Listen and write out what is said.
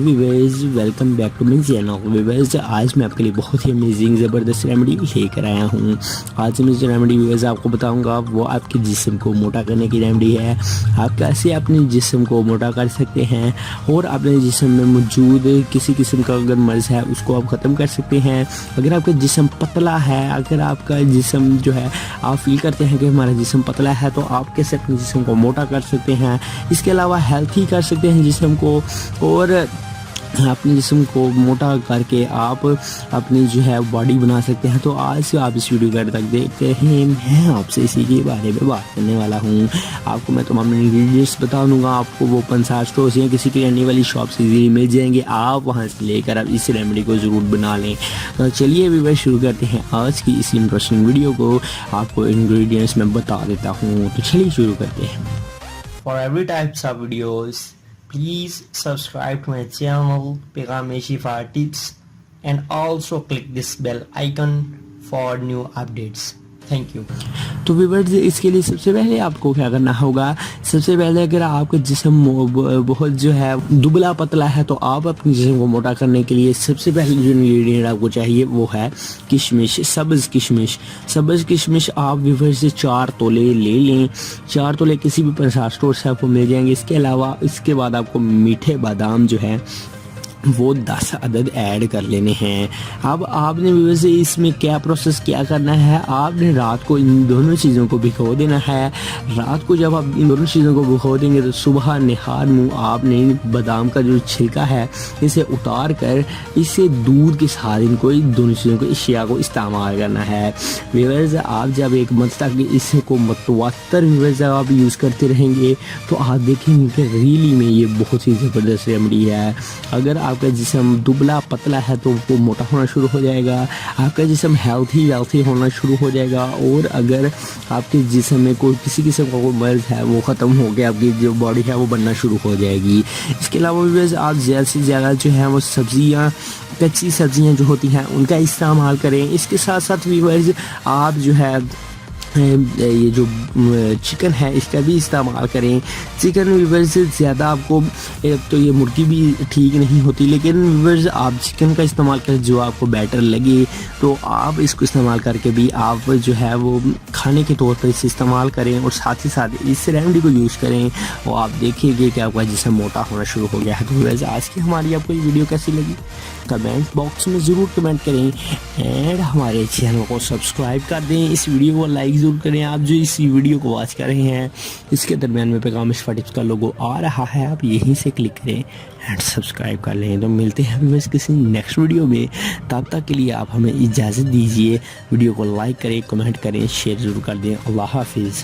Viewers, welcome back to my channel. Viewers, आज मैं आपके लिए बहुत ही अमेजिंग ज़बरदस्त रेमेडी लेकर आया हूँ। आज मैं जो रेमेडी व्यूअर्स आपको बताऊँगा वो आपके जिस्म को मोटा करने की रेमेडी है। आप कैसे अपने जिस्म को मोटा कर सकते हैं और अपने जिस्म में मौजूद किसी किस्म का अगर मर्ज़ है उसको आप ख़त्म कर सकते हैं। अगर आपका जिस्म पतला है, अगर आपका जिस्म जो है आप फील करते हैं कि हमारा जिस्म पतला है, तो आप कैसे अपने जिस्म को मोटा कर सकते हैं। इसके अलावा हेल्थी कर सकते हैं जिस्म को, और अपने जिस्म को मोटा करके आप अपनी जो है बॉडी बना सकते हैं। तो आज आप इस वीडियो के तक देखते हैं, मैं आपसे इसी के बारे में बात करने वाला हूँ। आपको मैं तमाम इंग्रेडिएंट्स बता दूंगा। आपको वो 50 स्टोर्स या किसी किराने वाली शॉप से इजीली मिल जाएंगे। आप वहाँ से लेकर आप इस रेमेडी को ज़रूर बना लें। तो चलिए अभी शुरू करते हैं आज की इस इंटरेस्टिंग वीडियो को। आपको इंग्रेडिएंट्स मैं बता देता हूँ, तो चलिए शुरू करते हैं। For every types of videos, please subscribe to my channel Pegame Shifa Tips and also click this bell icon for new updates. Thank you. तो व्यूअर्स, इसके लिए सबसे पहले आपको क्या करना होगा। सबसे पहले अगर आपका जिस्म बहुत जो है दुबला पतला है, तो आप अपने जिस्म को मोटा करने के लिए सबसे पहले जो इंग्रेडिएंट आपको चाहिए वो है किशमिश, सब्ज़ किशमिश। सब्ज़ किशमिश आप व्यूअर्स से 4 तोले ले लें। 4 तोले किसी भी 50 स्टोर से आपको मिल जाएंगे। इसके अलावा इसके बाद आपको मीठे बादाम जो है वो 10 अदद ऐड कर लेने हैं। अब आपने वैसे इसमें क्या प्रोसेस क्या करना है, आपने रात को इन दोनों चीज़ों को भिगो देना है। रात को जब आप इन दोनों चीज़ों को भिगो देंगे तो सुबह निहार मुँह आपने बादाम का जो छिलका है इसे उतार कर इसे दूध के साथ इनको इन दोनों चीज़ों को अशिया को इस्तेमाल करना है। व्यूअर्स, आप जब एक मंथ तक इसको मतवातर व्यूअर्स आप यूज़ करते रहेंगे तो आप देखेंगे कि रियली में ये बहुत ही ज़बरदस्त रेमेडी है। अगर आपका जिस्म दुबला पतला है तो वो मोटा होना शुरू हो जाएगा। आपका जिस्म हेल्थी होना शुरू हो जाएगा। और अगर आपके जिस्म में कोई किसी किस्म का कोई मर्ज़ है वो ख़त्म हो गया, आपकी जो बॉडी है वो बनना शुरू हो जाएगी। इसके अलावा भी आप ज़्यादा से ज़्यादा जो है वो सब्ज़ियाँ, कच्ची सब्ज़ियाँ जो होती हैं उनका इस्तेमाल करें। इसके साथ साथ व्यूअर्स आप जो है ये जो चिकन है इसका भी इस्तेमाल करें। चिकन व्यूअर्स से ज़्यादा आपको, एक तो ये मुर्गी भी ठीक नहीं होती, लेकिन व्यूअर्स आप चिकन का इस्तेमाल करें जो आपको बेटर लगे, तो आप इसको इस्तेमाल करके भी आप जो है वो खाने के तौर पर इसे इस्तेमाल करें और साथ ही साथ इस रेमेडी को यूज़ करें। और आप देखिएगा कि आपका जिस्म मोटा होना शुरू हो गया है। तो व्यूअर्स, आज की हमारी आपको ये वीडियो कैसी लगी कमेंट बॉक्स में ज़रूर कमेंट करें एंड हमारे चैनल को सब्सक्राइब कर दें। इस वीडियो को लाइक ज़रूर करें। आप जो इस वीडियो को वॉच कर रहे हैं इसके दरमियान में पैगाम शिफा टिप्स का लोगो आ रहा है, आप यहीं से क्लिक करें एंड सब्सक्राइब कर लें। तो मिलते हैं अभी बस किसी नेक्स्ट वीडियो में। तब तक के लिए आप हमें इजाज़त दीजिए। वीडियो को लाइक करें, कमेंट करें, शेयर ज़रूर कर दें। अल्लाह हाफिज़।